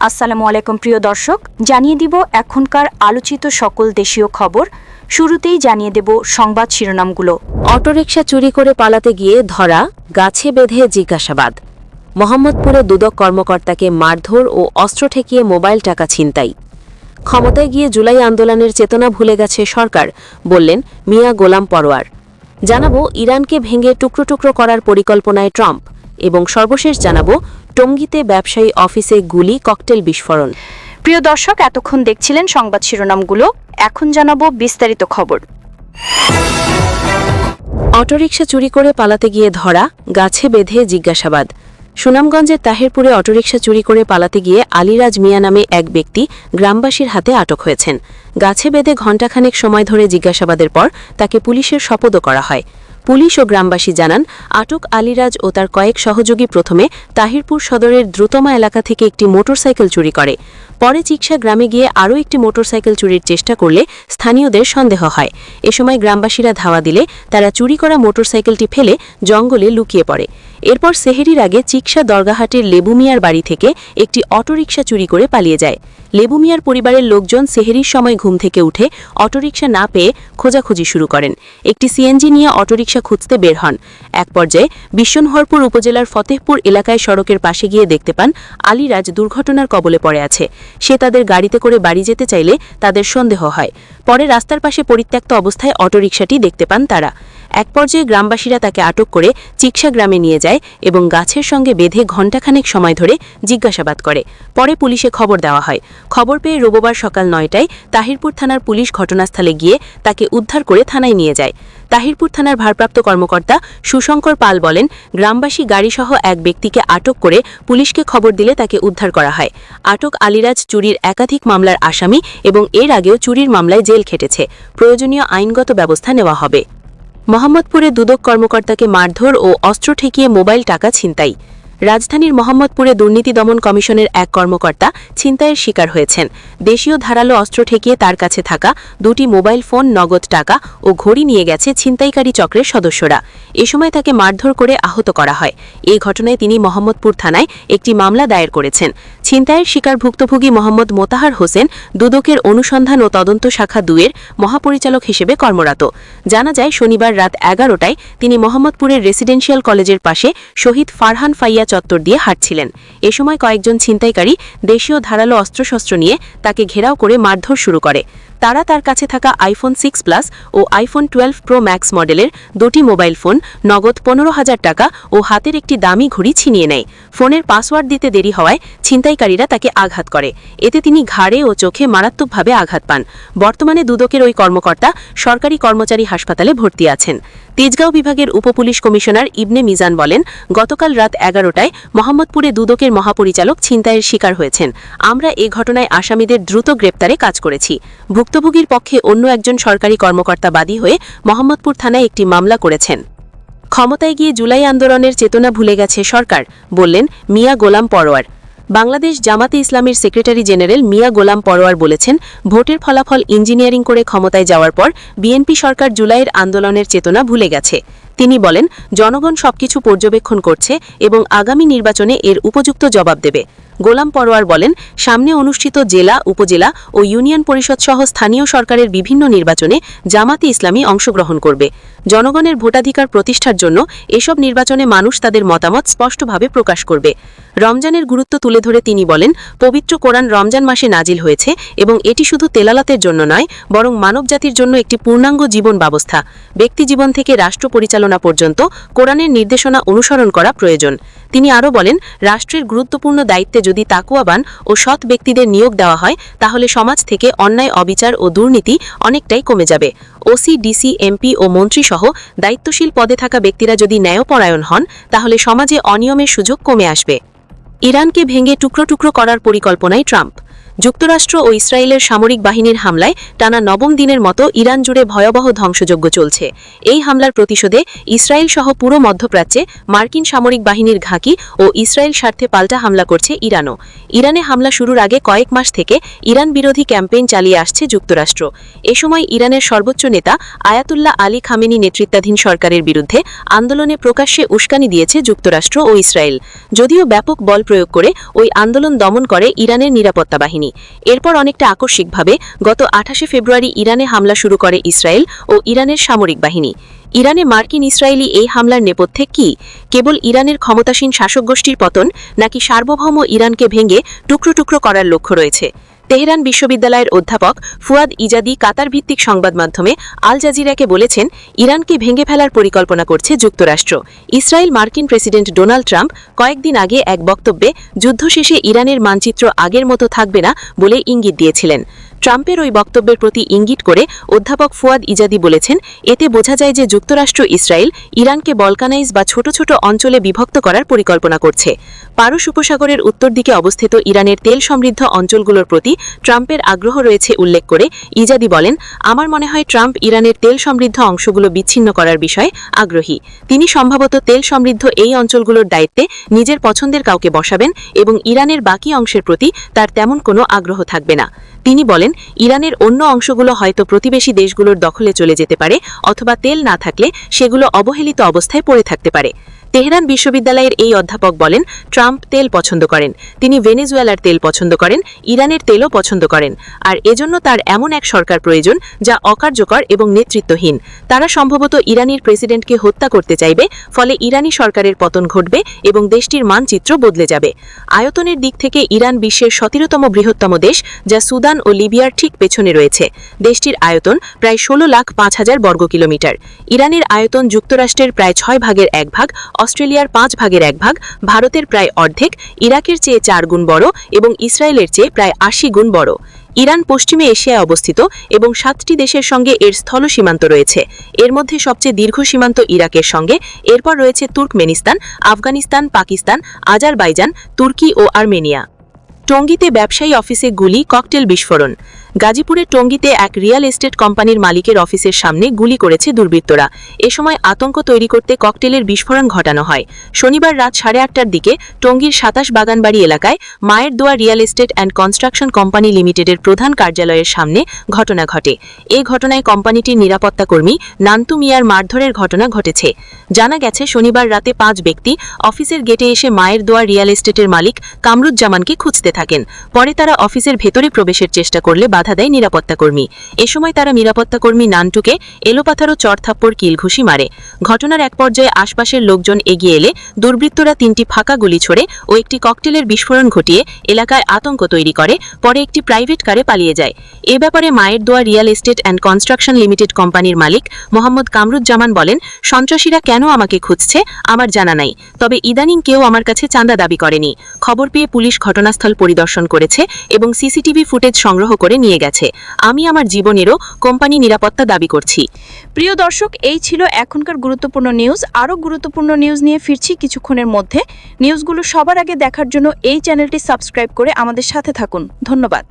আসসালামু আলাইকুম প্রিয় দর্শক, জানিয়ে দিব এখনকার আলোচিত সকল দেশীয় খবর। শুরুতেই জানিয়ে দেব সংবাদ শিরোনামগুলো। অটোরিকশা চুরি করে পালাতে গিয়ে ধরা, গাছে বেঁধে জিজ্ঞাসাবাদ। মোহাম্মদপুরে দুদক কর্মকর্তাকে মারধর ও অস্ত্র ঠেকিয়ে মোবাইল টাকা ছিনতাই। ক্ষমতায় গিয়ে জুলাই আন্দোলনের চেতনা ভুলে গেছে সরকার, বললেন মিয়া গোলাম পরোয়ার। জানাবো ইরানকে ভেঙে টুকরো টুকরো করার পরিকল্পনায় ট্রাম্প। এবং সর্বশেষ জানাবো টঙ্গীতে ব্যবসায়ী অফিসে গুলি, ককটেল বিস্ফোরণ। প্রিয় দর্শক, এতক্ষণ দেখছিলেন সংবাদ শিরোনামগুলো। এখন জানাবো বিস্তারিত খবর। অটোরিকশা চুরি করে পালাতে গিয়ে ধরা, গাছে বেঁধে জিজ্ঞাসাবাদ। সুনামগঞ্জের তাহিরপুরে অটোরিকশা চুরি করে পালাতে গিয়ে আলিরাজ মিয়া নামে এক ব্যক্তি গ্রামবাসীর হাতে আটক হয়েছেন। গাছে বেঁধে ঘণ্টাখানেক সময় ধরে জিজ্ঞাসাবাদের পর তাকে পুলিশের সোপর্দ করা হয়। পুলিশ ও গ্রামবাসী জানান, আটক আলিরাজ ও তার কয়েক সহযোগী প্রথমে তাহিরপুর সদরের দ্রুতমা এলাকা থেকে একটি মোটরসাইকেল চুরি করে। পরে চিকসা গ্রামে গিয়ে আরও একটি মোটরসাইকেল চুরির চেষ্টা করলে স্থানীয়দের সন্দেহ হয়। এ সময় গ্রামবাসীরা ধাওয়া দিলে তারা চুরি করা মোটরসাইকেলটি ফেলে জঙ্গলে লুকিয়ে পড়ে। এরপর সেহেরির আগে চিকসা দরগাহাটের লেবু মিয়ার বাড়ি থেকে একটি অটোরিকশা চুরি করে পালিয়ে যায়। লেবু মিয়ার পরিবারের লোকজন সেহেরির সময় ঘুম থেকে উঠে অটোরিকশা না পেয়ে খোঁজাখুঁজি শুরু করেন। একটি সিএনজি নিয়ে অটোরিকশা খুঁজতে বের হন। এক পর্যায়ে বিশ্বনহরপুর উপজেলার ফতেহপুর এলাকায় সড়কের পাশে গিয়ে দেখতে পান আলিরাজ দুর্ঘটনার কবলে পড়ে আছে। সে তাদের গাড়িতে করে বাড়ি যেতে চাইলে তাদের সন্দেহ হয়। পরে রাস্তার পাশে পরিত্যক্ত অবস্থায় অটোরিকশাটি দেখতে পান তারা। এক পর্যায়ে গ্রামবাসীরা তাকে আটক করে চিকসা গ্রামে নিয়ে যায় এবং গাছের সঙ্গে বেঁধে ঘণ্টাখানেক সময় ধরে জিজ্ঞাসাবাদ করে। পরে পুলিশে খবর দেওয়া হয়। খবর পেয়ে রোববার সকাল ৯টায় তাহিরপুর থানার পুলিশ ঘটনাস্থলে গিয়ে তাকে উদ্ধার করে থানায় নিয়ে যায়। তাহিরপুর থানার ভারপ্রাপ্ত কর্মকর্তা সুশঙ্কর পাল বলেন, গ্রামবাসী গাড়িসহ এক ব্যক্তিকে আটক করে পুলিশকে খবর দিলে তাকে উদ্ধার করা হয়। আটক আলিরাজ চুরির একাধিক মামলার আসামি এবং এর আগেও চুরির মামলায় জেল খেটেছে। প্রয়োজনীয় আইনগত ব্যবস্থা নেওয়া হবে। মোহাম্মদপুরে দুদক কর্মকর্তাকে মারধর ও অস্ত্র ঠেকিয়ে মোবাইল টাকা ছিনতাই। রাজধানীর মোহাম্মদপুরে দুর্নীতি দমন কমিশনের এক কর্মকর্তা ছিনতাইয়ের শিকার হয়েছেন। দেশীয় ধারালো অস্ত্র ঠেকিয়ে তার কাছে থাকা দুটি মোবাইল ফোন, নগদ টাকা ও ঘড়ি নিয়ে গেছে ছিনতাইকারী চক্রের সদস্যরা। এ সময় তাকে মারধর করে আহত করা হয়। এই ঘটনায় তিনি মোহাম্মদপুর থানায় একটি মামলা দায়ের করেছেন। ছিনতাইয়ের শিকার ভুক্তভোগী মোহাম্মদ মোতাহার হোসেন দুদকের অনুসন্ধান ও তদন্ত শাখা ২-এর মহাপরিচালক হিসেবে কর্মরত। জানা যায়, শনিবার রাত ১১টায় তিনি মোহাম্মদপুরের রেসিডেন্সিয়াল কলেজের পাশে শহীদ ফারহান ফাইয়া চত্বর দিয়ে হাঁটছিলেন। এ সময় কয়েকজন ছিনতাইকারী দেশীয় ধারালো অস্ত্রশস্ত্র নিয়ে তাকে ঘেরাও করে মারধর শুরু করে। তারা তার কাছে থাকা আইফোন 6 প্লাস ও আইফোন 12 প্রো ম্যাক্স মডেলের দুটি মোবাইল ফোন, নগদ ১৫,০০০ টাকা ও হাতের একটি দামি ঘড়ি ছিনিয়ে নেয়। ফোনের পাসওয়ার্ড দিতে দেরি হওয়ায় ছিনতাইকারীরা তাকে আঘাত করে। এতে তিনি ঘাড়ে ও চোখে মারাত্মকভাবে আঘাত পান। বর্তমানে দুদকের ওই কর্মকর্তা সরকারি কর্মচারী হাসপাতালে ভর্তি আছেন। তেজগাঁও বিভাগের উপপুলিশ কমিশনার ইবনে মিজান বলেন, গতকাল রাত ১১টায় মোহাম্মদপুরে দুদকের মহাপরিচালক ছিনতাইয়ের শিকার হয়েছেন। আমরা এ ঘটনায় আসামিদের দ্রুত গ্রেপ্তারে কাজ করেছি। ভুক্তভোগীর পক্ষে অন্য একজন সরকারি কর্মকর্তা বাদী হয়ে মোহাম্মদপুর থানায় একটি মামলা করেছেন। ক্ষমতায় গিয়ে জুলাই আন্দোলনের চেতনা ভুলে গেছে সরকার, বললেন মিয়া গোলাম পরোয়ার। বাংলাদেশ জামাতে ইসলামীর সেক্রেটারি জেনারেল মিয়া গোলাম পরোয়ার বলেছেন, ভোটের ফলাফল ইঞ্জিনিয়ারিং করে ক্ষমতায় যাওয়ার পর বিএনপি সরকার জুলাইয়ের আন্দোলনের চেতনা ভুলে গেছে। তিনি বলেন, জনগণ সবকিছু পর্যবেক্ষণ করছে এবং আগামী নির্বাচনে এর উপযুক্ত জবাব দেবে। গোলাম পরোয়ার বলেন, সামনে অনুষ্ঠিত জেলা, উপজেলা ও ইউনিয়ন পরিষদ সহ স্থানীয় সরকারের বিভিন্ন নির্বাচনে জামাতে ইসলামী অংশগ্রহণ করবে। জনগণের ভোটাধিকার প্রতিষ্ঠার জন্য এসব নির্বাচনে মানুষ তাদের মতামত স্পষ্টভাবে প্রকাশ করবে। রমজানের গুরুত্ব তুলে ধরে তিনি বলেন, পবিত্র কোরআন রমজান মাসে নাজিল হয়েছে এবং এটি শুধু তেলাওয়াতের জন্য নয়, বরং মানবজাতির জন্য একটি পূর্ণাঙ্গ জীবন ব্যবস্থা। ব্যক্তিজীবন থেকে রাষ্ট্র পরিচালনা পর্যন্ত কোরআনের নির্দেশনা অনুসরণ করা প্রয়োজন। তিনি আরও বলেন, রাষ্ট্রের গুরুত্বপূর্ণ দায়িত্বে যদি তাকুয়াবান ও সৎ ব্যক্তিদের নিয়োগ দেওয়া হয়, তাহলে সমাজ থেকে অন্যায়, অবিচার ও দুর্নীতি অনেকটাই কমে যাবে। ওসি, ডিসি, এমপি ও মন্ত্রীসহ দায়িত্বশীল পদে থাকা ব্যক্তিরা যদি ন্যায়পরায়ণ হন, তাহলে সমাজে অনিয়মের সুযোগ কমে আসবে। ইরানকে ভেঙে টুকরো টুকরো করার পরিকল্পনায় ট্রাম্প। যুক্তরাষ্ট্র ও ইসরায়েলের সামরিক বাহিনীর হামলায় টানা নবম দিনের মতো ইরান জুড়ে ভয়াবহ ধ্বংসযজ্ঞ চলছে। এই হামলার প্রতিশোধে ইসরায়েল সহ পুরো মধ্যপ্রাচ্যে মার্কিন সামরিক বাহিনীর ঘাঁটি ও ইসরায়েল স্বার্থে পাল্টা হামলা করছে ইরানও। ইরানে হামলা শুরুর আগে কয়েক মাস থেকে ইরান বিরোধী ক্যাম্পেইন চালিয়ে আসছে যুক্তরাষ্ট্র। এ সময় ইরানের সর্বোচ্চ নেতা আয়াতুল্লাহ আলী খামেনি নেতৃত্বাধীন সরকারের বিরুদ্ধে আন্দোলনে প্রকাশ্যে উস্কানি দিয়েছে যুক্তরাষ্ট্র ও ইসরায়েল। যদিও ব্যাপক বল প্রয়োগ করে ওই আন্দোলন দমন করে ইরানের নিরাপত্তা বাহিনী। এরপর অনেকটা আকস্মিকভাবে গত 28 ফেব্রুয়ারি ইরানে হামলা শুরু করে ইসরায়েল ও ইরানের সামরিক বাহিনী। ইরানে মার্কিন ইসরায়েলি এই হামলার নেপথ্যে কি? কেবল ইরানের ক্ষমতাসীন শাসক গোষ্ঠীর পতন, নাকি সার্বভৌম ইরানকে ভেঙে টুকরো টুকরো করার লক্ষ্য রয়েছে? তেহরান বিশ্ববিদ্যালয়ের অধ্যাপক ফুয়াদ ইজাদি কাতার ভিত্তিক সংবাদ মাধ্যমে আল জাজিরাকে বলেছেন, ইরানকে ভেঙে ফেলার পরিকল্পনা করছে যুক্তরাষ্ট্র। ইসরায়েল মার্কিন প্রেসিডেন্ট ডোনাল্ড ট্রাম্প কয়েকদিন আগে এক বক্তব্যে যুদ্ধ শেষে ইরানের মানচিত্র আগের মতো থাকবে না বলে ইঙ্গিত দিয়েছিলেন। ট্রাম্পের ওই বক্তব্যের প্রতি ইঙ্গিত করে অধ্যাপক ফুয়াদ ইজাদি বলেছেন, এতে বোঝা যায় যে যুক্তরাষ্ট্র ইসরায়েল ইরানকে বলকানাইজ বা ছোট ছোট অঞ্চলে বিভক্ত করার পরিকল্পনা করছে। পারস্য উপসাগরের উত্তর দিকে অবস্থিত ইরানের তেল সমৃদ্ধ অঞ্চলগুলোর প্রতি ট্রাম্পের আগ্রহ রয়েছে উল্লেখ করে ইজাদি বলেন, আমার মনে হয় ট্রাম্প ইরানের তেল সমৃদ্ধ অংশগুলো বিচ্ছিন্ন করার বিষয়ে আগ্রহী। তিনি সম্ভবত তেল সমৃদ্ধ এই অঞ্চলগুলোর দায়িত্বে নিজের পছন্দের কাউকে বসাবেন এবং ইরানের বাকি অংশের প্রতি তার তেমন কোনো আগ্রহ থাকবে না। তিনি বলেন, ইরানের অন্য অংশগুলো হয়তো প্রতিবেশী দেশগুলোর দখলে চলে যেতে পারে, অথবা তেল না থাকলে সেগুলো অবহেলিত অবস্থায় পড়ে থাকতে পারে। তেহরান বিশ্ববিদ্যালয়ের এই অধ্যাপক বলেন, ট্রাম্প তেল পছন্দ করেন, তিনি ভেনেজুয়েলার তেল পছন্দ করেন, ইরানের তেলও পছন্দ করেন, আর এজন্য তার এমন এক সরকার প্রয়োজন যা অকার্যকর এবং নেতৃত্বহীন। তারা সম্ভবত ইরানির প্রেসিডেন্টকে হত্যা করতে চাইবে, ফলে ইরানি সরকারের পতন ঘটবে এবং দেশটির মানচিত্র বদলে যাবে। আয়তনের দিক থেকে ইরান বিশ্বের 17তম বৃহত্তম দেশ, যা সুদান ও লিবিয়ার ঠিক পেছনে রয়েছে। দেশটির আয়তন প্রায় 16,05,000 বর্গ কিলোমিটার। ইরানের আয়তন যুক্তরাষ্ট্রের প্রায় 6 ভাগের 1 ভাগ, অস্ট্রেলিয়ার 5 ভাগের 1 ভাগ, ভারতের প্রায় অর্ধেক, ইরাকের চেয়ে 4 গুণ বড় এবং ইসরায়েলের চেয়ে প্রায় 80 গুণ বড়। ইরান পশ্চিমে এশিয়ায় অবস্থিত এবং 7টি দেশের সঙ্গে এর স্থল সীমান্ত রয়েছে। এর মধ্যে সবচেয়ে দীর্ঘ সীমান্ত ইরাকের সঙ্গে, এরপর রয়েছে তুর্কমেনিস্তান, আফগানিস্তান, পাকিস্তান, আজারবাইজান, তুর্কি ও আর্মেনিয়া। টঙ্গীতে ব্যবসায়ী অফিসে গুলি, ককটেল বিস্ফোরণ। গাজীপুরের টঙ্গীতে এক রিয়েল এস্টেট কোম্পানির মালিকের অফিসের সামনে গুলি করেছে দুর্বৃত্তরা। এ সময় আতঙ্ক তৈরি করতে ককটেলের বিস্ফোরণ ঘটানো হয়। শনিবার রাত 8:30টার দিকে টঙ্গীর 27 বাগানবাড়ি এলাকায় মায়ের দোয়া real estate and construction company লিমিটেডের প্রধান কার্যালয়ের সামনে ঘটনা ঘটে। এই ঘটনায় কোম্পানিটির নিরাপত্তা কর্মী নান্তু মিয়ার মারধরের ঘটনা ঘটেছে। জানা গেছে, শনিবার রাতে 5 ব্যক্তি অফিসের গেটে এসে মায়ের দোয়া রিয়েল এস্টেটের মালিক কামরুজ্জামানকে খুঁজতে থাকেন। পরে তারা অফিসের ভেতরে প্রবেশের চেষ্টা করলে বাধা দেয় নিরাপত্তা কর্মী। এ সময় তারা নিরাপত্তা কর্মী নান্টুকে এলোপাথার ও চড়থাপ্পড় কিলঘুষি মারে। ঘটনার এক পর্যায়ে আশপাশের লোকজন এগিয়ে এলে দুর্বৃত্তরা 3টি ফাঁকা গুলি ছোড়ে ও একটি ককটেলের বিস্ফোরণ ঘটিয়ে এলাকায় আতঙ্ক তৈরি করে। পরে একটি প্রাইভেট কারে পালিয়ে যায়। এ ব্যাপারে মায়ের দোয়া real estate and construction limited কোম্পানির মালিক মোহাম্মদ কামরুজ্জামান বলেন, সন্ত্রাসীরা কেন আমাকে খুঁজছে আমার জানা নাই, তবে ইদানিং কেউ আমার কাছে চাঁদা দাবি করেনি। খবর পেয়ে পুলিশ ঘটনাস্থল পরিদর্শন করেছে এবং সিসিটিভি ফুটেজ সংগ্রহ করে নিয়ে গেছে। আমি আমার জীবনেরও কোম্পানি নিরাপত্তা দাবি করছি। প্রিয় দর্শক, এই ছিল এখনকার গুরুত্বপূর্ণ নিউজ। আরও গুরুত্বপূর্ণ নিউজ নিয়ে ফিরছি কিছুক্ষণের মধ্যে। নিউজগুলো সবার আগে দেখার জন্য এই চ্যানেলটি সাবস্ক্রাইব করে আমাদের সাথে থাকুন। ধন্যবাদ।